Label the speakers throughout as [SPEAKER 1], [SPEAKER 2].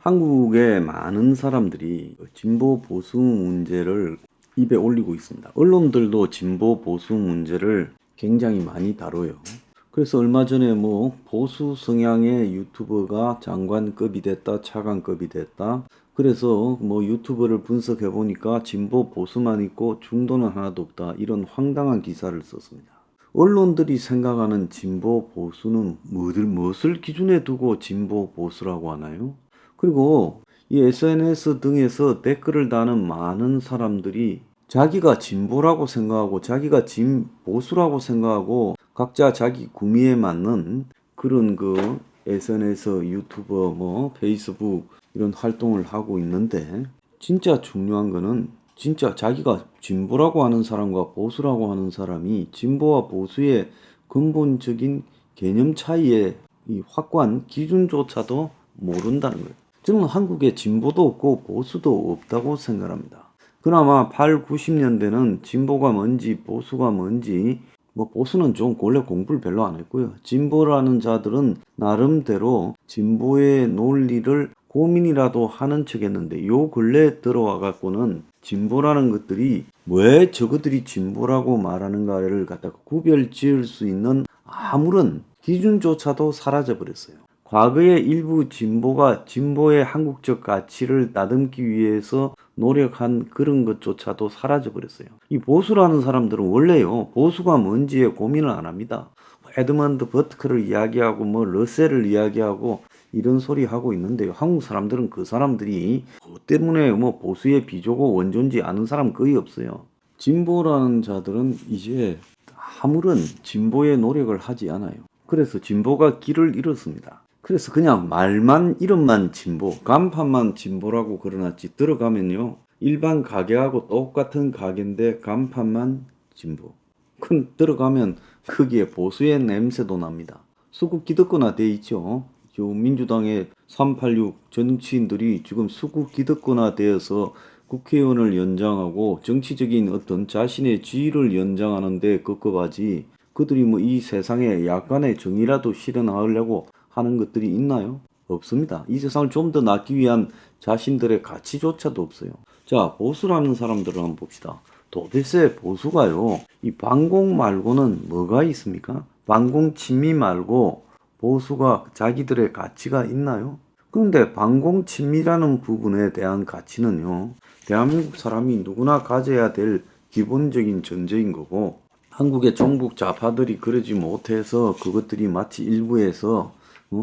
[SPEAKER 1] 한국의 많은 사람들이 진보 보수 문제를 입에 올리고 있습니다. 언론들도 진보 보수 문제를 굉장히 많이 다뤄요. 그래서 얼마 전에 뭐 보수 성향의 유튜버가 장관급이 됐다, 차관급이 됐다. 그래서 뭐 유튜버를 분석해 보니까 진보 보수만 있고 중도는 하나도 없다. 이런 황당한 기사를 썼습니다. 언론들이 생각하는 진보 보수는 무엇을 기준에 두고 진보 보수라고 하나요? 그리고 이 SNS 등에서 댓글을 다는 많은 사람들이 자기가 진보라고 생각하고 자기가 진보수라고 생각하고 각자 자기 구미에 맞는 그런 SNS, 유튜버, 뭐 페이스북 이런 활동을 하고 있는데 진짜 중요한 거는 진짜 자기가 진보라고 하는 사람과 보수라고 하는 사람이 진보와 보수의 근본적인 개념 차이의 이 확고한 기준조차도 모른다는 거예요. 저는 한국에 진보도 없고 보수도 없다고 생각합니다. 그나마 8, 90년대는 진보가 뭔지 보수가 뭔지 뭐 보수는 좀 원래 공부를 별로 안 했고요. 진보라는 자들은 나름대로 진보의 논리를 고민이라도 하는 척 했는데 요 근래 들어와 갖고는 진보라는 것들이 왜 저것들이 진보라고 말하는가를 갖다가 구별 지을 수 있는 아무런 기준조차도 사라져 버렸어요. 과거의 일부 진보가 진보의 한국적 가치를 다듬기 위해서 노력한 그런 것조차도 사라져 버렸어요. 이 보수라는 사람들은 원래요, 보수가 뭔지에 고민을 안 합니다. 에드먼드 버트크를 이야기하고 뭐 러셀을 이야기하고 이런 소리 하고 있는데요. 한국 사람들은 그 사람들이 뭐 때문에 뭐 보수의 비조고 원조인지 아는 사람 거의 없어요. 진보라는 자들은 이제 아무런 진보의 노력을 하지 않아요. 그래서 진보가 길을 잃었습니다. 그래서 그냥 말만 이름만 진보, 간판만 진보라고 그러놨지 들어가면요. 일반 가게하고 똑같은 가게인데 간판만 진보. 큰 들어가면 거기에 보수의 냄새도 납니다. 수국 기득권화 돼 있죠. 민주당의 386 정치인들이 지금 수국 기득권화 되어서 국회의원을 연장하고 정치적인 어떤 자신의 지위를 연장하는데 급급하지 그들이 뭐 이 세상에 약간의 정의라도 실현하려고 하는 것들이 있나요? 없습니다. 이 세상을 좀 더 낫기 위한 자신들의 가치조차도 없어요. 자, 보수라는 사람들을 한번 봅시다. 도대체 보수가요, 이 반공 말고는 뭐가 있습니까? 반공 친미 말고 보수가 자기들의 가치가 있나요? 그런데 반공 친미라는 부분에 대한 가치는요, 대한민국 사람이 누구나 가져야 될 기본적인 전제인 거고, 한국의 종북 좌파들이 그러지 못해서 그것들이 마치 일부에서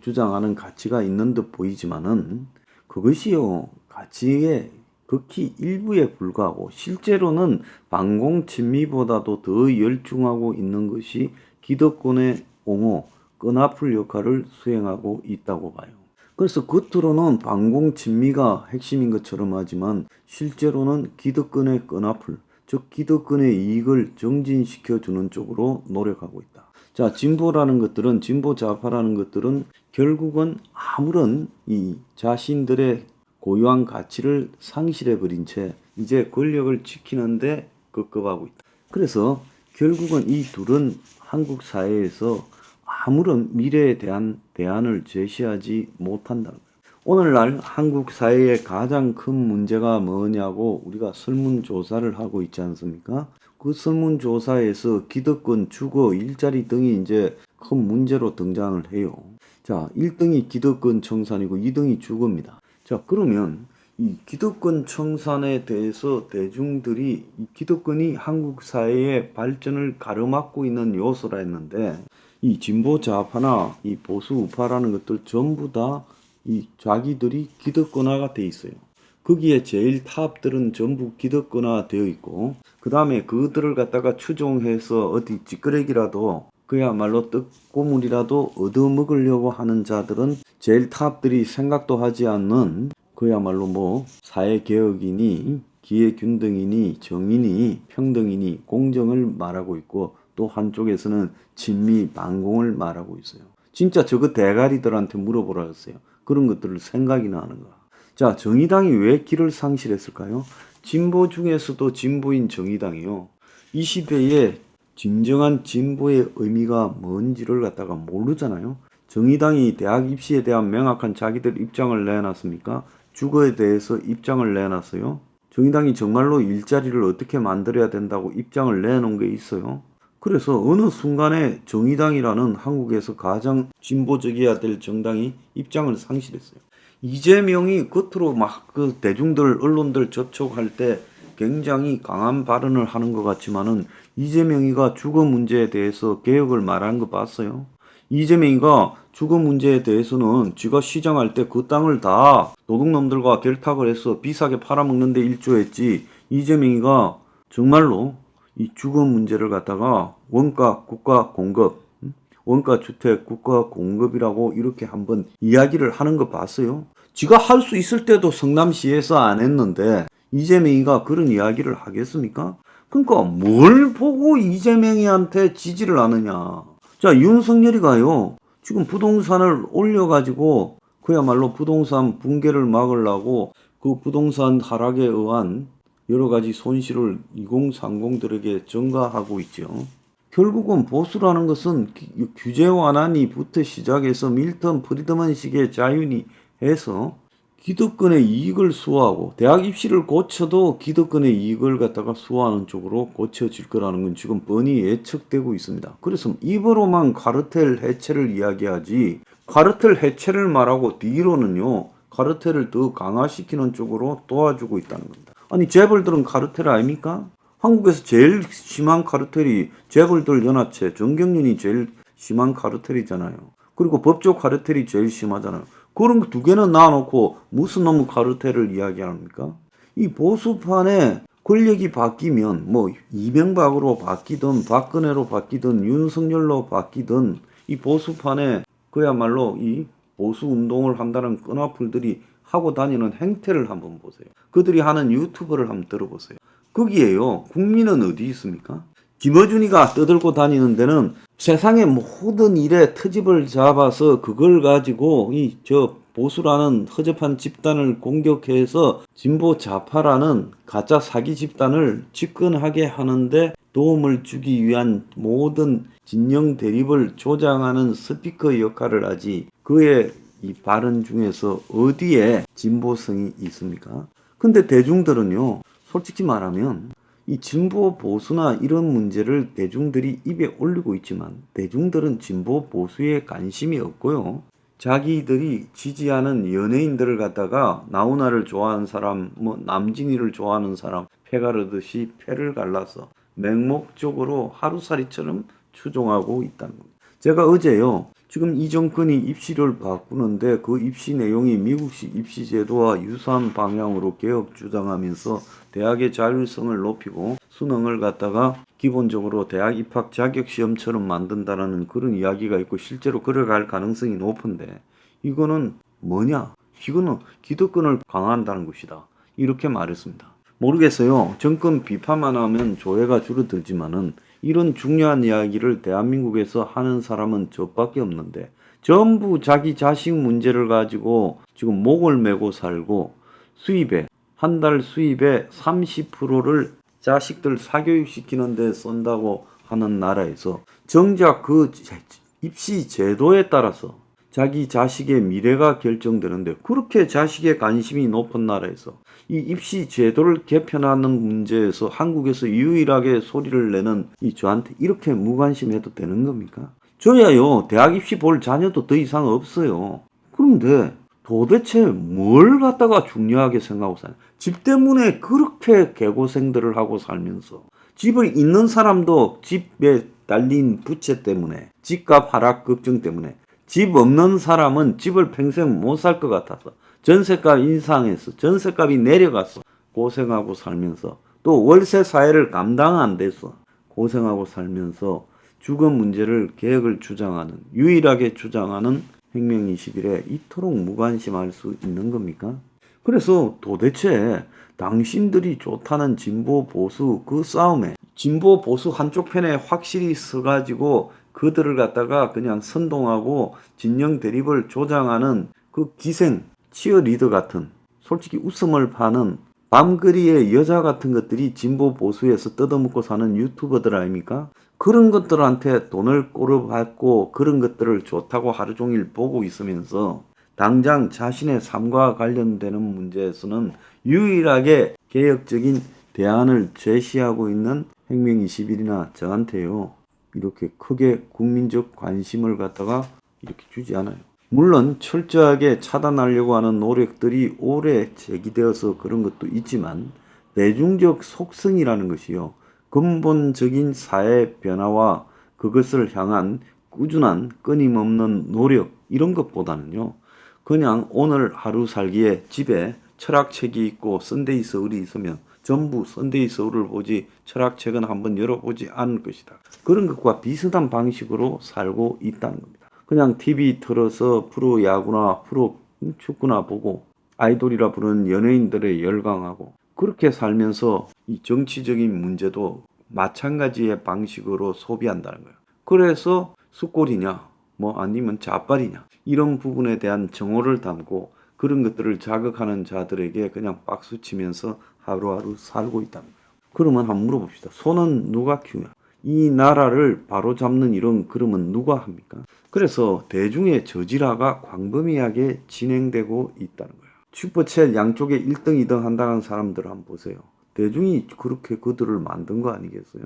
[SPEAKER 1] 주장하는 가치가 있는 듯 보이지만은 그것이요, 가치의 극히 일부에 불과하고 실제로는 반공 친미보다도 더 열중하고 있는 것이 기득권의 옹호, 끈아풀 역할을 수행하고 있다고 봐요. 그래서 겉으로는 반공 친미가 핵심인 것처럼 하지만 실제로는 기득권의 끈아풀, 즉 기득권의 이익을 정진시켜주는 쪽으로 노력하고 있다. 자, 진보라는 것들은, 진보 좌파라는 것들은 결국은 아무런 이 자신들의 고유한 가치를 상실해버린 채 이제 권력을 지키는데 급급하고 있다. 그래서 결국은 이 둘은 한국 사회에서 아무런 미래에 대한 대안을 제시하지 못한다. 오늘날 한국 사회의 가장 큰 문제가 뭐냐고 우리가 설문조사를 하고 있지 않습니까? 그 설문조사에서 기득권, 주거, 일자리 등이 이제 큰 문제로 등장을 해요. 자, 1등이 기득권 청산이고 2등이 주거입니다. 자, 그러면 이 기득권 청산에 대해서 대중들이 이 기득권이 한국 사회의 발전을 가로막고 있는 요소라 했는데 이 진보 좌파나 이 보수 우파라는 것들 전부 다 이 자기들이 기득권화가 돼 있어요. 거기에 제일 탑들은 전부 기득권화 되어 있고 그 다음에 그들을 갖다가 추종해서 어디 찌끄레기라도 그야말로 떡고물이라도 얻어먹으려고 하는 자들은 제일 탑들이 생각도 하지 않는 그야말로 뭐 사회개혁이니 기회균등이니 정의니 평등이니 공정을 말하고 있고 또 한쪽에서는 진미 반공을 말하고 있어요. 진짜 저거 대가리들한테 물어보라 했어요. 그런 것들을 생각이나 하는가. 자, 정의당이 왜 길을 상실했을까요? 진보 중에서도 진보인 정의당이요. 이 시대에 진정한 진보의 의미가 뭔지를 갖다가 모르잖아요. 정의당이 대학 입시에 대한 명확한 자기들 입장을 내놨습니까? 주거에 대해서 입장을 내놨어요? 정의당이 정말로 일자리를 어떻게 만들어야 된다고 입장을 내놓은 게 있어요? 그래서 어느 순간에 정의당이라는 한국에서 가장 진보적이어야 될 정당이 입장을 상실했어요. 이재명이 겉으로 막 그 대중들, 언론들 접촉할 때 굉장히 강한 발언을 하는 것 같지만은 이재명이가 주거 문제에 대해서 개혁을 말한 거 봤어요? 이재명이가 주거 문제에 대해서는 지가 시장할 때 그 땅을 다 도둑놈들과 결탁을 해서 비싸게 팔아먹는 데 일조했지, 이재명이가 정말로 이 주거 문제를 갖다가 원가 국가 공급, 원가 주택 국가 공급이라고 이렇게 한번 이야기를 하는 거 봤어요? 지가 할 수 있을 때도 성남시에서 안 했는데 이재명이가 그런 이야기를 하겠습니까? 그러니까 뭘 보고 이재명이한테 지지를 하느냐. 자, 윤석열이가요, 지금 부동산을 올려가지고 그야말로 부동산 붕괴를 막으려고 그 부동산 하락에 의한 여러 가지 손실을 2030들에게 전가하고 있죠. 결국은 보수라는 것은 규제 완화니부터 시작해서 밀턴 프리드먼식의 자윤이 해서 기득권의 이익을 수호하고, 대학 입시를 고쳐도 기득권의 이익을 갖다가 수호하는 쪽으로 고쳐질 거라는 건 지금 뻔히 예측되고 있습니다. 그래서 입으로만 카르텔 해체를 이야기하지, 카르텔 해체를 말하고 뒤로는요 카르텔을 더 강화시키는 쪽으로 도와주고 있다는 겁니다. 아니, 재벌들은 카르텔 아닙니까? 한국에서 제일 심한 카르텔이 재벌들 연합체, 정경련이 제일 심한 카르텔이잖아요. 그리고 법조 카르텔이 제일 심하잖아요. 그런 거 두 개는 놔놓고 무슨 놈의 카르텔을 이야기합니까? 이 보수판에 권력이 바뀌면 뭐 이명박으로 바뀌든 박근혜로 바뀌든 윤석열로 바뀌든 이 보수판에 그야말로 이 보수 운동을 한다는 끈화풀들이 하고 다니는 행태를 한번 보세요. 그들이 하는 유튜브를 한번 들어보세요. 거기에요, 국민은 어디 있습니까? 김어준이가 떠들고 다니는 데는 세상의 모든 일에 트집을 잡아서 그걸 가지고 이 보수라는 허접한 집단을 공격해서 진보 좌파라는 가짜 사기 집단을 집권하게 하는데 도움을 주기 위한 모든 진영 대립을 조장하는 스피커 역할을 하지, 그의 이 발언 중에서 어디에 진보성이 있습니까? 근데 대중들은요, 솔직히 말하면 이 진보 보수나 이런 문제를 대중들이 입에 올리고 있지만 대중들은 진보 보수에 관심이 없고요, 자기들이 지지하는 연예인들을 갖다가 나훈아를 좋아하는 사람, 뭐 남진이를 좋아하는 사람 패 가르듯이 패를 갈라서 맹목적으로 하루살이처럼 추종하고 있다는 겁니다. 제가 어제요, 지금 이 정권이 입시를 바꾸는데 그 입시 내용이 미국식 입시 제도와 유사한 방향으로 개혁 주장하면서 대학의 자율성을 높이고 수능을 갖다가 기본적으로 대학 입학 자격 시험처럼 만든다라는 그런 이야기가 있고 실제로 그래갈 가능성이 높은데, 이거는 뭐냐? 이거는 기득권을 강화한다는 것이다, 이렇게 말했습니다. 모르겠어요. 정권 비판만 하면 조회가 줄어들지만은 이런 중요한 이야기를 대한민국에서 하는 사람은 저밖에 없는데 전부 자기 자식 문제를 가지고 지금 목을 메고 살고, 수입에 한 달 수입의 30%를 자식들 사교육시키는 데 쓴다고 하는 나라에서 정작 그 입시 제도에 따라서 자기 자식의 미래가 결정되는데, 그렇게 자식의 관심이 높은 나라에서 이 입시 제도를 개편하는 문제에서 한국에서 유일하게 소리를 내는 이 저한테 이렇게 무관심해도 되는 겁니까? 저야요, 대학 입시 볼 자녀도 더 이상 없어요. 그런데 도대체 뭘 갖다가 중요하게 생각하고 사냐? 집 때문에 그렇게 개고생들을 하고 살면서, 집을 있는 사람도 집에 달린 부채 때문에, 집값 하락 걱정 때문에, 집 없는 사람은 집을 평생 못 살 것 같아서 전세값 인상해서 전세값이 내려갔어 고생하고 살면서, 또 월세 사회를 감당 안 돼서 고생하고 살면서 주거 문제를 개혁을 주장하는, 유일하게 주장하는 혁명21에 이토록 무관심할 수 있는 겁니까? 그래서 도대체 당신들이 좋다는 진보 보수 그 싸움에 진보 보수 한쪽 편에 확실히 서가지고 그들을 갖다가 그냥 선동하고 진영 대립을 조장하는 그 기생 치어리더 같은, 솔직히 웃음을 파는 밤거리의 여자 같은 것들이 진보 보수에서 뜯어먹고 사는 유튜버들 아닙니까? 그런 것들한테 돈을 꼬르받고 그런 것들을 좋다고 하루 종일 보고 있으면서 당장 자신의 삶과 관련되는 문제에서는 유일하게 개혁적인 대안을 제시하고 있는 혁명21이나 저한테요, 이렇게 크게 국민적 관심을 갖다가 이렇게 주지 않아요. 물론 철저하게 차단하려고 하는 노력들이 오래 제기되어서 그런 것도 있지만 대중적 속성이라는 것이요, 근본적인 사회 변화와 그것을 향한 꾸준한 끊임없는 노력, 이런 것보다는요, 그냥 오늘 하루 살기에 집에 철학책이 있고 썬데이 서울이 있으면 전부 썬데이 서울을 보지 철학책은 한번 열어보지 않을 것이다. 그런 것과 비슷한 방식으로 살고 있다는 겁니다. 그냥 TV 틀어서 프로야구나 프로 축구나 보고 아이돌이라 부르는 연예인들에 열광하고 그렇게 살면서 이 정치적인 문제도 마찬가지의 방식으로 소비한다는 거예요. 그래서 숫골이냐 뭐 아니면 자빨이냐 이런 부분에 대한 정오를 담고 그런 것들을 자극하는 자들에게 그냥 박수 치면서 하루하루 살고 있다는 거예요. 그러면 한번 물어봅시다. 소는 누가 키우냐? 이 나라를 바로잡는 일은 그러면 누가 합니까? 그래서 대중의 저질화가 광범위하게 진행되고 있다는 거예요. 슈퍼챗 양쪽에 1등, 2등 한다는 사람들 한번 보세요. 대중이 그렇게 그들을 만든 거 아니겠어요?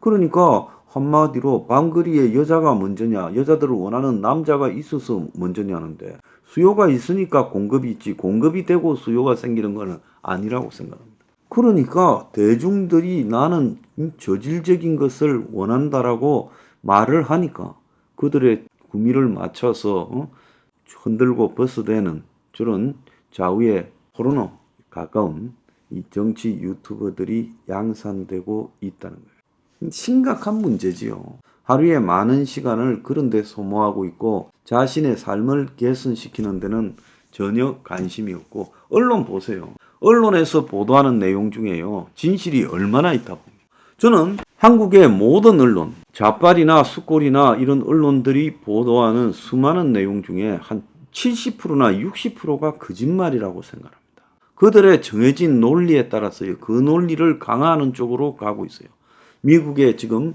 [SPEAKER 1] 그러니까 한마디로 방거리에 여자가 먼저냐, 여자들을 원하는 남자가 있어서 먼저냐는데 수요가 있으니까 공급이 있지, 공급이 되고 수요가 생기는 거는 아니라고 생각합니다. 그러니까 대중들이 나는 저질적인 것을 원한다라고 말을 하니까 그들의 구미를 맞춰서 흔들고 버스대는 저런 좌우의 포르노 가까운 이 정치 유튜버들이 양산되고 있다는 거예요. 심각한 문제지요. 하루에 많은 시간을 그런 데 소모하고 있고 자신의 삶을 개선시키는 데는 전혀 관심이 없고, 언론 보세요. 언론에서 보도하는 내용 중에요, 진실이 얼마나 있다 봅니다. 저는 한국의 모든 언론, 좌빨이나 숫골이나 이런 언론들이 보도하는 수많은 내용 중에 한 70%나 60%가 거짓말이라고 생각합니다. 그들의 정해진 논리에 따라서요, 그 논리를 강화하는 쪽으로 가고 있어요. 미국에 지금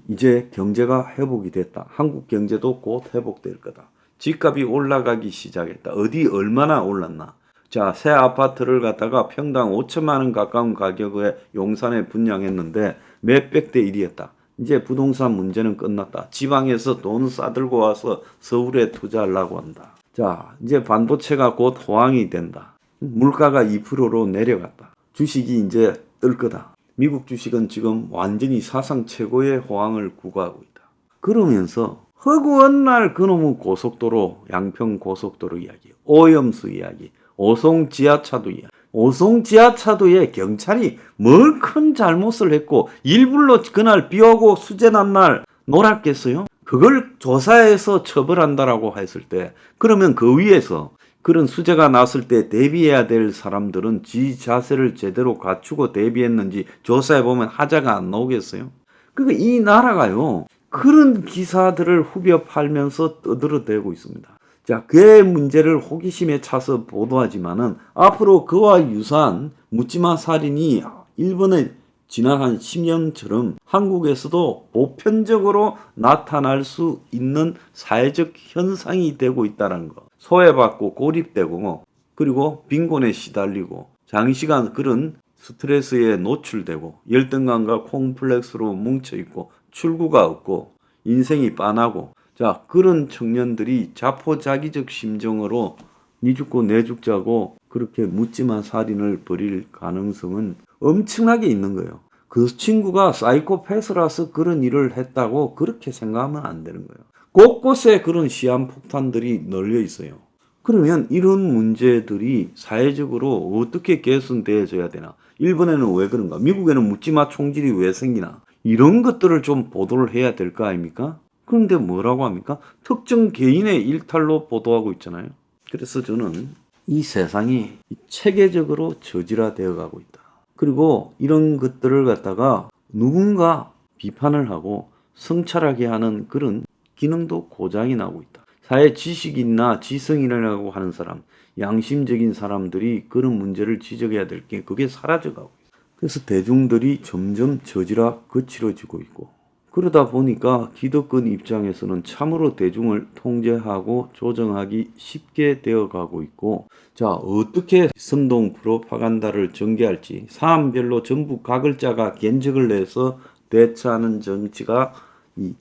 [SPEAKER 1] 이제 경제가 회복이 됐다. 한국 경제도 곧 회복될 거다. 집값이 올라가기 시작했다. 어디 얼마나 올랐나. 자, 새 아파트를 갖다가 평당 5천만 원 가까운 가격에 용산에 분양했는데 몇백 대 1이었다. 이제 부동산 문제는 끝났다. 지방에서 돈 싸들고 와서 서울에 투자하려고 한다. 자, 이제 반도체가 곧 호황이 된다. 물가가 2%로 내려갔다. 주식이 이제 뜰 거다. 미국 주식은 지금 완전히 사상 최고의 호황을 구가하고 있다. 그러면서 허구한 날 그놈의 고속도로, 양평 고속도로 이야기, 오염수 이야기, 오송 지하차도 이야기. 오송 지하차도에 경찰이 뭘 큰 잘못을 했고 일부러 그날 비오고 수재 난 날 놀았겠어요? 그걸 조사해서 처벌한다라고 했을 때, 그러면 그 위에서 그런 수재가 났을 때 대비해야 될 사람들은 지 자세를 제대로 갖추고 대비했는지 조사해보면 하자가 안 나오겠어요? 그러니까 이 나라가요, 그런 기사들을 후벼 팔면서 떠들어대고 있습니다. 자, 그의 문제를 호기심에 차서 보도하지만은 앞으로 그와 유사한 묻지마 살인이 일본에 지난 한 10년처럼 한국에서도 보편적으로 나타날 수 있는 사회적 현상이 되고 있다는 거. 소외받고 고립되고 그리고 빈곤에 시달리고 장시간 그런 스트레스에 노출되고 열등감과 콤플렉스로 뭉쳐있고 출구가 없고 인생이 빤하고, 자, 그런 청년들이 자포자기적 심정으로 니 죽고 내 죽자고 그렇게 묻지마 살인을 벌일 가능성은 엄청나게 있는 거예요. 그 친구가 사이코패스라서 그런 일을 했다고 그렇게 생각하면 안 되는 거예요. 곳곳에 그런 시한폭탄들이 널려 있어요. 그러면 이런 문제들이 사회적으로 어떻게 개선되어져야 되나? 일본에는 왜 그런가? 미국에는 묻지마 총질이 왜 생기나? 이런 것들을 좀 보도를 해야 될 거 아닙니까? 그런데 뭐라고 합니까? 특정 개인의 일탈로 보도하고 있잖아요. 그래서 저는 이 세상이 체계적으로 저질화되어 가고 있다. 그리고 이런 것들을 갖다가 누군가 비판을 하고 성찰하게 하는 그런 기능도 고장이 나고 있다. 사회 지식인이나 지성인이라고 하는 사람, 양심적인 사람들이 그런 문제를 지적해야 될 게 그게 사라져가고 있어요. 그래서 대중들이 점점 저질화 거칠어지고 있고, 그러다 보니까 기득권 입장에서는 참으로 대중을 통제하고 조정하기 쉽게 되어가고 있고, 자, 어떻게 선동 프로파간다를 전개할지 사안별로 전부 각을 짜가 견적을 내서 대처하는 정치가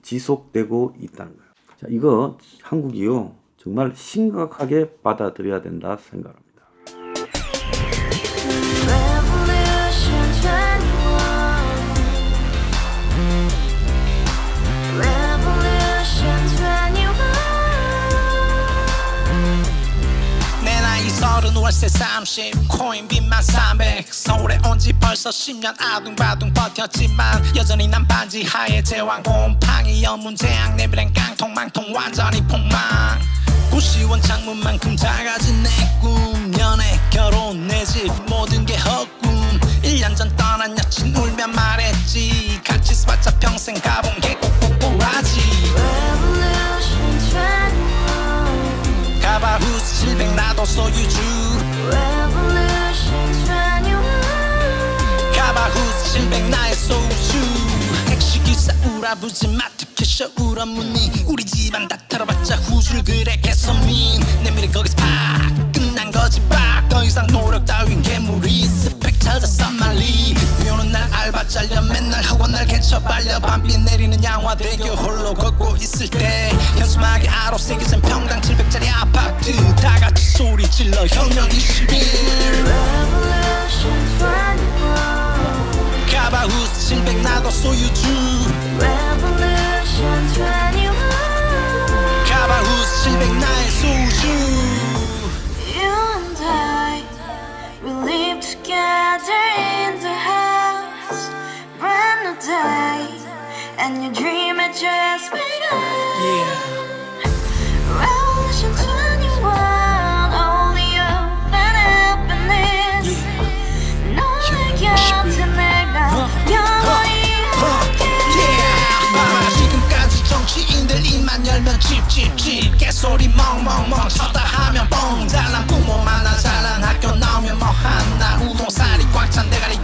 [SPEAKER 1] 지속되고 있다는 거예요. 자, 이거 한국이요 정말 심각하게 받아들여야 된다 생각합니다.
[SPEAKER 2] 서른 월세 30 코인빚만 300 서울에 온지 벌써 10년 아둥바둥 버텼지만 여전히 난 반지 하에 제왕 곰팡이 연문 재앙 내비랭 깡통 망통 완전히 폭망 고시원 창문만큼 작아진 내 꿈 연애 결혼 내 집 모든 게 헛꿈 1년 전 떠난 여친 울며 말했지 같이 써봤자 평생 가본 게 꼭꼭꼭하지 가바후스 700 나도 소유주 가바후스 700 나의 소주 택시기사 우라부지 마트 캐셔 울어무니 우리 집안 다 털어봤자 후줄 그래 개선민 내미래 거기서 팍 끝난 거지 팍 더 이상 노력 따윈 괴물이 스펙 찾아서 말리 비오는 날 알바 잘려 맨날 학원 날 개쳐 발려 밤비 내리는 양화대교 홀로 걷고 있을 때 현수막에 아로 새겨진 평당 700짜리 아파트 다같이 소리 질러 혁명 21 가바후스 700 나도 소유주 가바후스 700 나의 소주
[SPEAKER 3] live together in the house, brand new day, and your dream had just begun. Revolution 21, only open happiness. 너의 곁에 내가 영원히 함께.
[SPEAKER 2] 지금까지 정치인들 입만 열면 찝찝찝 개소리 멍멍멍 쳤다 하면 뻥 잘난 부모 만나 잘난 학교 나오면 뭐 하나 우동살이 꽉 찬 대가리